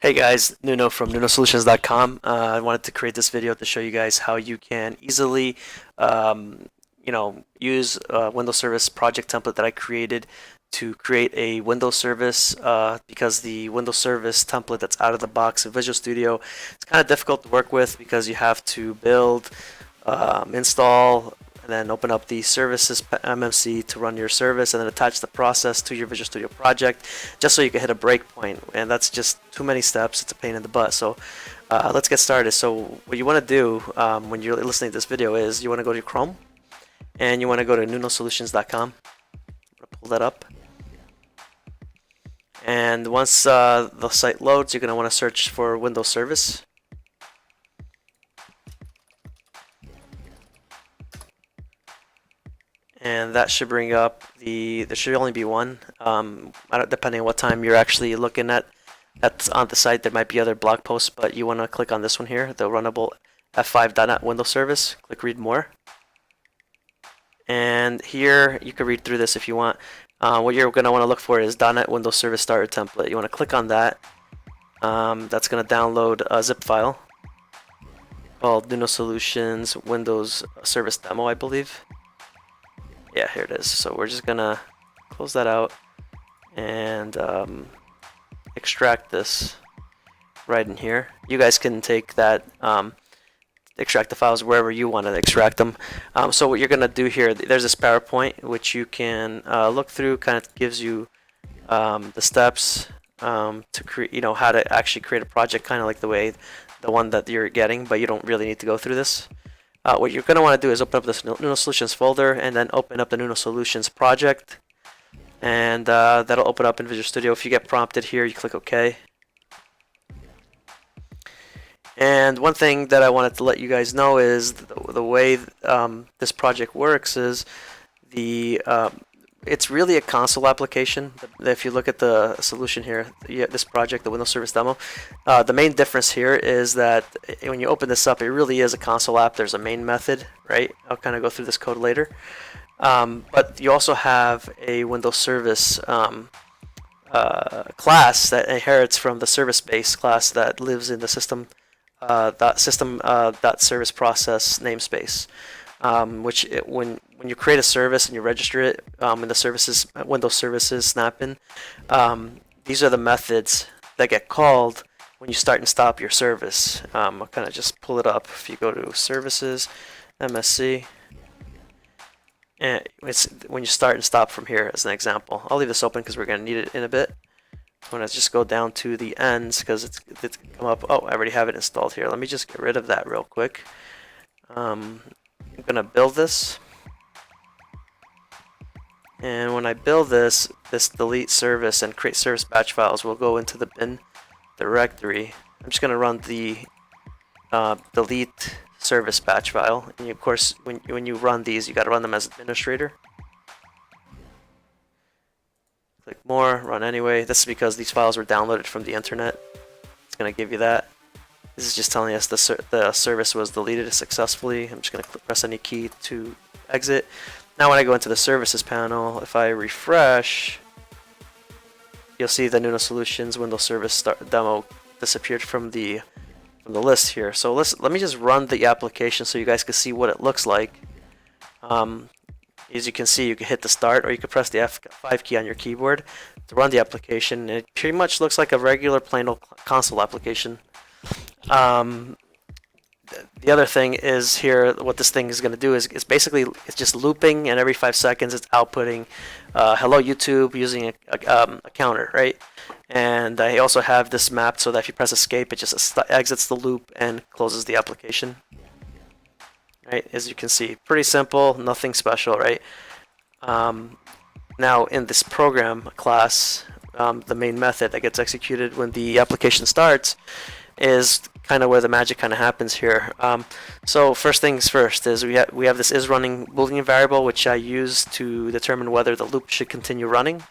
Hey guys, Nuno from NunoSolutions.com. I wanted to create this video to show you guys how you can easily, use a Windows Service project template that I created to create a Windows Service because the Windows Service template that's out of the box in Visual Studio is kind of difficult to work with because you have to build, install, and then open up the services MMC to run your service and then attach the process to your Visual Studio project just so you can hit a breakpoint, and that's just too many steps. It's a pain in the butt. So let's get started. So what you want to do when you're listening to this video is you want to go to Chrome and you want to go to NunoSolutions.com. Pull that up, and once the site loads, you're going to want to search for Windows Service. And that should bring up there should only be one, depending on what time you're actually looking at. That's on the site. There might be other blog posts, but you want to click on this one here, the runnable F5.NET Windows Service. Click read more. And here you can read through this if you want. What you're going to want to look for is .NET Windows Service Starter Template. You want to click on that. That's going to download a zip file called Nuno Solutions Windows Service Demo, I believe. Yeah, here it is. So we're just gonna close that out and extract this right in here. You guys can take that, extract the files wherever you want to extract them. So what you're gonna do here, there's this PowerPoint which you can look through. Kind of gives you the steps to create, how to actually create a project, kind of like the one that you're getting, but you don't really need to go through this. What you're going to want to do is open up this Nuno Solutions folder and then open up the Nuno Solutions project, and that'll open up in Visual Studio. If you get prompted here, you click OK. And one thing that I wanted to let you guys know is the way this project works is it's really a console application. If you look at the solution here, this project, the Windows Service Demo, the main difference here is that when you open this up, it really is a console app. There's a main method, right? I'll kind of go through this code later. But you also have a Windows Service class that inherits from the service base class that lives in the system service process namespace. When you create a service and you register it in the services Windows Services snap-in, these are the methods that get called when you start and stop your service. I'll kind of just pull it up. If you go to Services, MSC, and it's when you start and stop from here as an example. I'll leave this open because we're going to need it in a bit. I'm going to just go down to the ends because it's come up. Oh, I already have it installed here. Let me just get rid of that real quick. I'm going to build this. And when I build this delete service and create service batch files will go into the bin directory. I'm just going to run the delete service batch file. And of course, when you run these, you got to run them as administrator. Click more, run anyway. This is because these files were downloaded from the internet. It's going to give you that. This is just telling us the service was deleted successfully. I'm just going to press any key to exit. Now when I go into the services panel, if I refresh, you'll see the Nuno Solutions Windows Service Demo disappeared from the list here. So let me just run the application so you guys can see what it looks like. As you can see, you can hit the start or you can press the F5 key on your keyboard to run the application. And it pretty much looks like a regular plain old console application. The other thing is here, what this thing is going to do is basically it's just looping, and every 5 seconds it's outputting hello YouTube using a counter, right? And I also have this mapped so that if you press escape, it just exits the loop and closes the application. Right, as you can see, pretty simple, nothing special, right? Now in this program class, the main method that gets executed when the application starts is kind of where the magic kind of happens here. So first things first is we have this isRunning Boolean variable, which I use to determine whether the loop should continue running.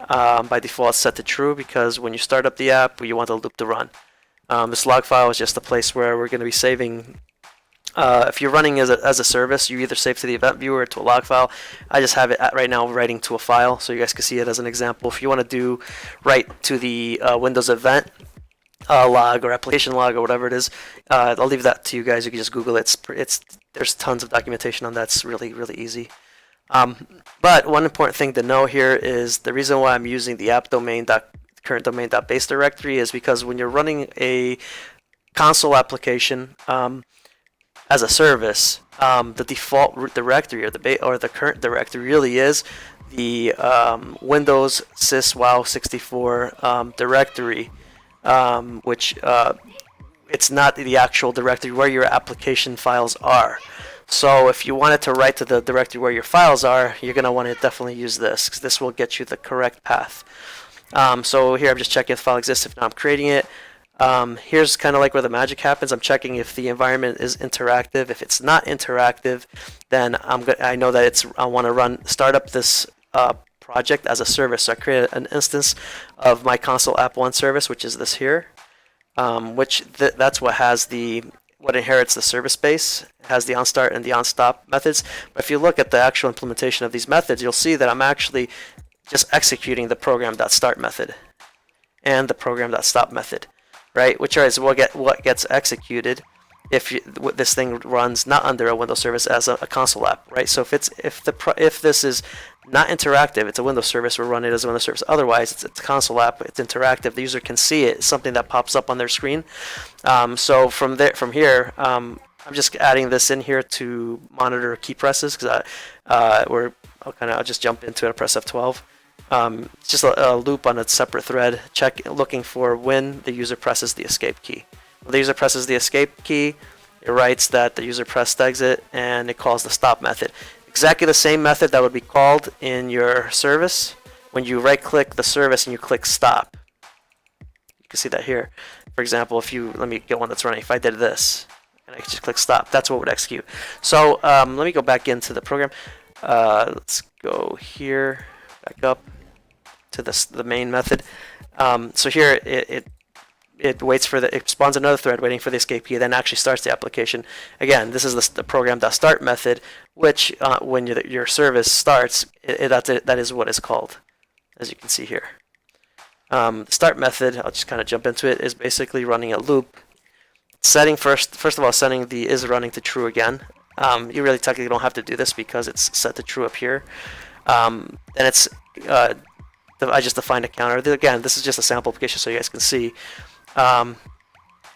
By default, it's set to true because when you start up the app, you want the loop to run. This log file is just a place where we're going to be saving. If you're running as a service, you either save to the event viewer or to a log file. I just have it right now writing to a file so you guys can see it as an example. If you want to write to the Windows event, log or application log or whatever it is. I'll leave that to you guys. You can just Google it. There's tons of documentation on that. It's really easy. But one important thing to know here is the reason why I'm using the app domain current domain.base directory is because when you're running a console application as a service, the default directory or the current directory really is the Windows sys wow 64 directory, which it's not the actual directory where your application files are. So if you wanted to write to the directory where your files are, you're going to want to definitely use this, because this will get you the correct path. So here I'm just checking if the file exists. If not, I'm creating it. Here's kind of like where the magic happens. I'm checking if the environment is interactive. If it's not interactive, then I know that I want to start up this project as a service. So I created an instance of my console app 1 service, which is this here, that's what inherits the service base. It has the onStart and the onStop methods. But if you look at the actual implementation of these methods, you'll see that I'm actually just executing the program.start method and the program.stop method, right? Which is what gets executed if this thing runs not under a Windows service as a console app, right? So if this is not interactive, it's a Windows service, we'll run it as a Windows service. Otherwise, it's a console app, it's interactive. The user can see it, it's something that pops up on their screen. So from here, I'm just adding this in here to monitor key presses, because I'll just jump into it and press F12. It's just a loop on a separate thread, looking for when the user presses the escape key. When the user presses the escape key, it writes that the user pressed exit, and it calls the stop method. Exactly the same method that would be called in your service when you right-click the service and you click stop. You can see that here. For example, let me get one that's running. If I did this, and I just click stop, that's what would execute. So let me go back into the program. Let's go here, back up to the main method. So here it waits it spawns another thread waiting for the escape key, then actually starts the application. Again, this is the program.start method, which when your service starts, that is what it's called, as you can see here. The start method, I'll just kind of jump into it, is basically running a loop. First of all, setting the is running to true again. You really technically don't have to do this because it's set to true up here. Then I just defined a counter. Again, this is just a sample application so you guys can see. And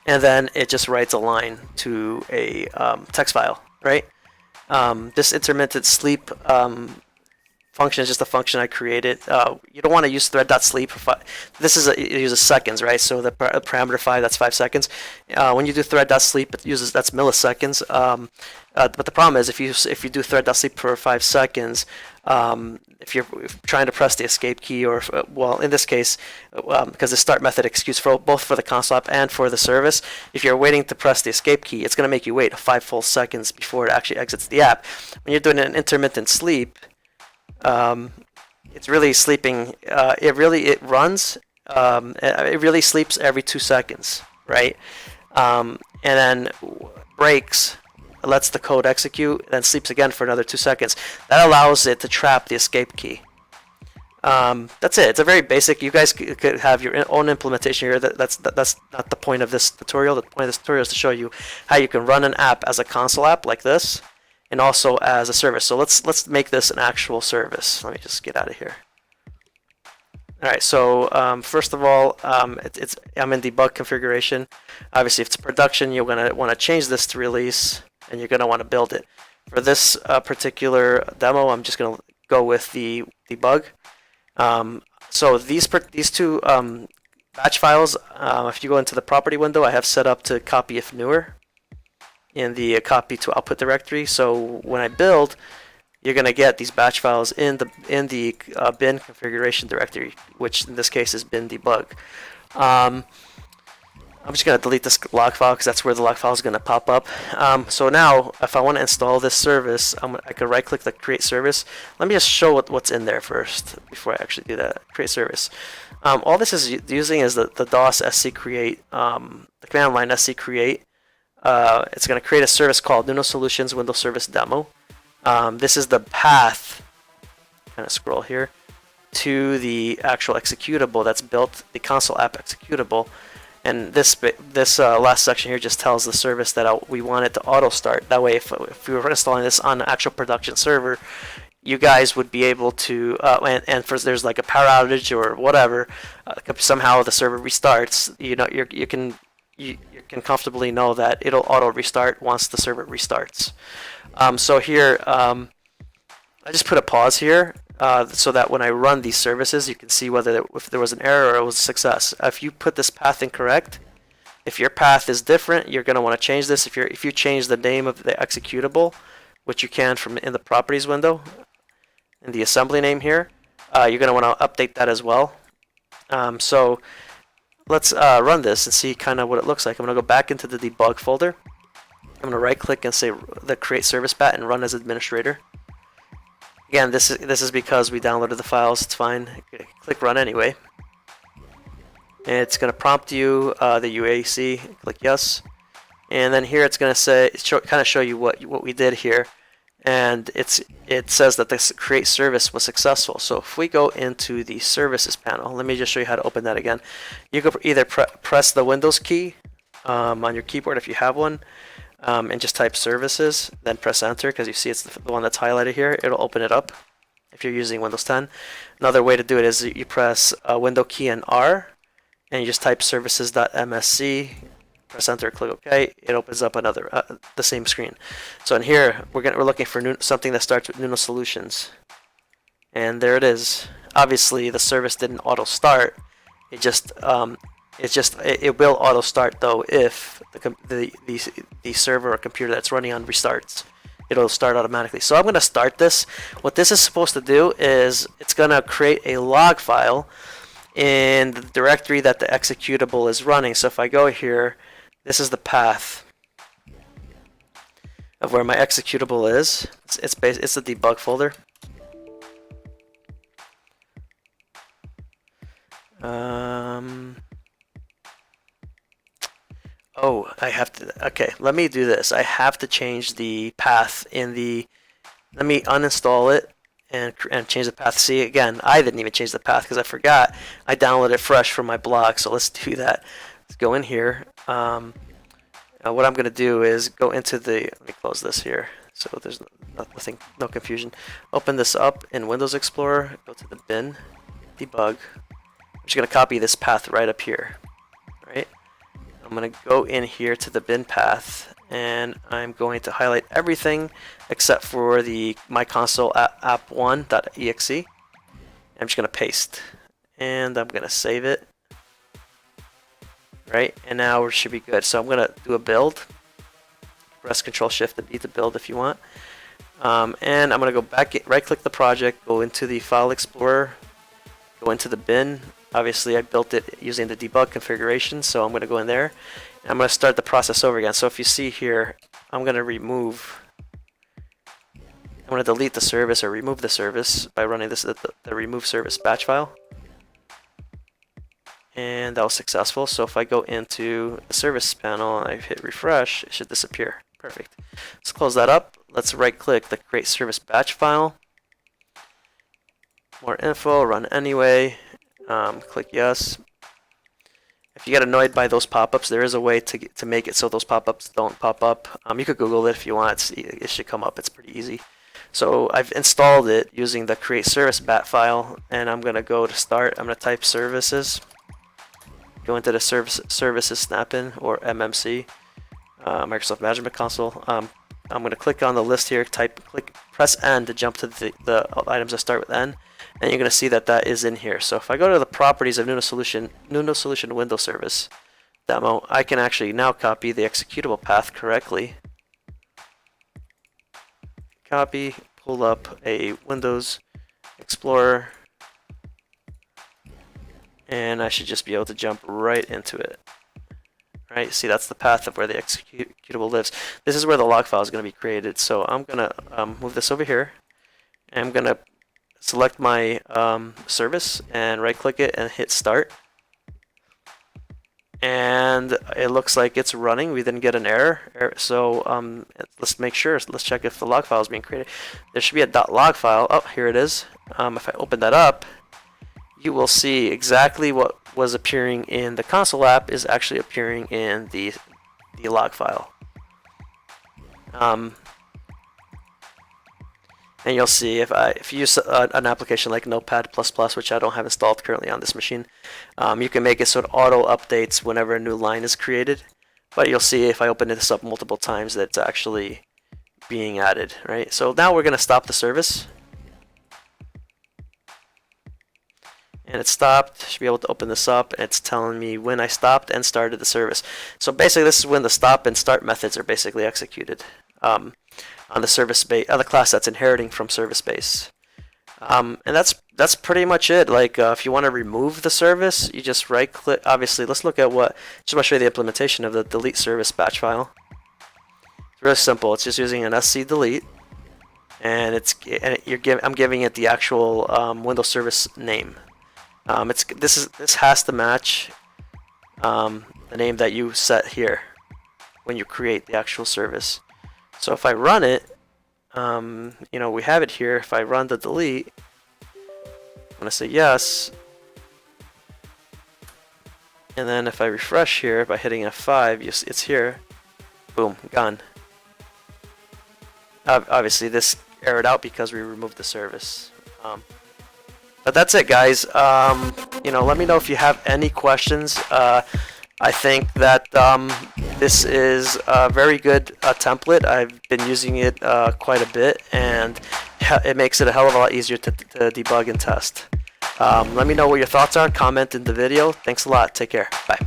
then it just writes a line to a text file, right? This intermittent sleep function is just a function I created. You don't want to use thread.sleep. This it uses seconds, right? So the parameter 5, that's 5 seconds. When you do thread.sleep, that's milliseconds. But the problem is if you do thread.sleep for 5 seconds, if you're trying to press the escape key, or well, in this case, because the start method executes both for the console app and for the service, if you're waiting to press the escape key, it's going to make you wait 5 full seconds before it actually exits the app. When you're doing an intermittent sleep, it's really sleeping. It really sleeps every 2 seconds, right? And then breaks, lets the code execute, then sleeps again for another 2 seconds. That allows it to trap the escape key. That's it. It's a very basic. You guys could have your own implementation here. That's not the point of this tutorial. The point of this tutorial is to show you how you can run an app as a console app like this, and also as a service. So let's make this an actual service. Let me just get out of here. All right. So first of all, I'm in debug configuration. Obviously, if it's production, you're gonna want to change this to release, and you're gonna want to build it. For this particular demo, I'm just gonna go with the debug. So these two batch files, if you go into the property window, I have set up to copy if newer in the copy to output directory. So when I build, you're going to get these batch files in the bin configuration directory, which in this case is bin debug. I'm just going to delete this log file because that's where the log file is going to pop up. So now, if I want to install this service, I can right-click the Create Service. Let me just show what's in there first before I actually do that. Create Service. All this is using is the DOS sc create, the command line sc create. It's going to create a service called Nuno Solutions Windows Service Demo. This is the path, kind of scroll here, to the actual executable that's built, the console app executable. And this last section here just tells the service that we want it to auto start. That way, if we were installing this on an actual production server, you guys would be able to, and for there's like a power outage or whatever, somehow the server restarts. You know, you can comfortably know that it'll auto restart once the server restarts. So here, I just put a pause here so that when I run these services, you can see whether if there was an error or it was a success. If you put this path incorrect, if your path is different, you're going to want to change this. If you change the name of the executable, which you can from in the properties window, in the assembly name here, you're going to want to update that as well. So let's run this and see kind of what it looks like. I'm going to go back into the debug folder. I'm going to right click and say the create service bat and run as administrator. Again, this is because we downloaded the files. It's fine. Click run anyway. And it's going to prompt you the UAC. Click yes. And then here it's going to say kind of show you what we did here. And it says that this create service was successful. So if we go into the services panel, let me just show you how to open that again. You can either press the Windows key on your keyboard if you have one, and just type services, then press enter because you see it's the one that's highlighted here. It'll open it up if you're using Windows 10. Another way to do it is you press Window key and R, and you just type services.msc. Press enter, click OK. It opens up another the same screen. So in here, we're looking for something that starts with Nuno Solutions, and there it is. Obviously, the service didn't auto start. It will auto start though if the server or computer that's running on restarts. It'll start automatically. So I'm going to start this. What this is supposed to do is it's going to create a log file in the directory that the executable is running. So if I go here, this is the path of where my executable is. It's the debug folder. Oh, I have to. Okay, let me do this. I have to change the path in the. Let me uninstall it and change the path. See, again, I didn't even change the path because I forgot. I downloaded it fresh from my blog. So let's do that. Let's go in here. What I'm going to do is go into the. Let me close this here so there's no confusion. Open this up in Windows Explorer. Go to the bin, debug. I'm just going to copy this path right up here. Right. I'm going to go in here to the bin path, and I'm going to highlight everything except for the my console app1.exe. I'm just going to paste, and I'm going to save it. Right, and now we should be good. So I'm going to do a build. Press Control Shift and B to build if you want. And I'm going to go back, right click the project, go into the File Explorer, go into the bin. Obviously I built it using the debug configuration, so I'm going to go in there. And I'm going to start the process over again. So if you see here, I'm going to delete the service or remove the service by running this the remove service batch file. And that was successful. So if I go into the service panel and I hit refresh, it should disappear. Perfect. Let's close that up. Let's right click the create service batch file. More info, run anyway. Click yes. If you get annoyed by those pop-ups, there is a way to make it so those pop-ups don't pop up. You could Google it if you want. It should come up. It's pretty easy. So I've installed it using the create service bat file, and I'm going to go to start. I'm going to type services. Go into the services snap-in or MMC, Microsoft Management Console. I'm going to click on the list here, press N to jump to the items that start with N, and you're going to see that that is in here. So if I go to the properties of Nuno Solution Windows Service demo, I can actually now copy the executable path correctly. Copy, pull up a Windows Explorer, and I should just be able to jump right into it. Right, see, that's the path of where the executable lives. This is where the log file is going to be created. So I'm going to move this over here, and I'm going to select my service and right click it and hit start. And it looks like it's running. We didn't get an error. So let's make sure. Let's check if the log file is being created. There should be a .log file. Oh, here it is. If I open that up, you will see exactly what was appearing in the console app is actually appearing in the log file. And you'll see if you use an application like Notepad++, which I don't have installed currently on this machine, you can make it so it auto updates whenever a new line is created. But you'll see if I open this up multiple times that it's actually being added, right? So now we're going to stop the service. And it stopped. Should be able to open this up. And it's telling me when I stopped and started the service. So basically, this is when the stop and start methods are basically executed on the service base, the class that's inheriting from service base. And that's pretty much it. Like if you want to remove the service, you just right click. Obviously, let's look at just want to show you the implementation of the delete service batch file. It's really simple. It's just using an sc delete, and I'm giving it the actual Windows service name. This has to match the name that you set here when you create the actual service. So if I run it, we have it here. If I run the delete, I'm going to say yes. And then if I refresh here by hitting F5, it's here. Boom, gone. Obviously this errored out because we removed the service. But that's it, guys. Let me know if you have any questions. I think that this is a very good template. I've been using it quite a bit, and it makes it a hell of a lot easier to debug and test. Let me know what your thoughts are. Comment in the video. Thanks a lot. Take care. Bye.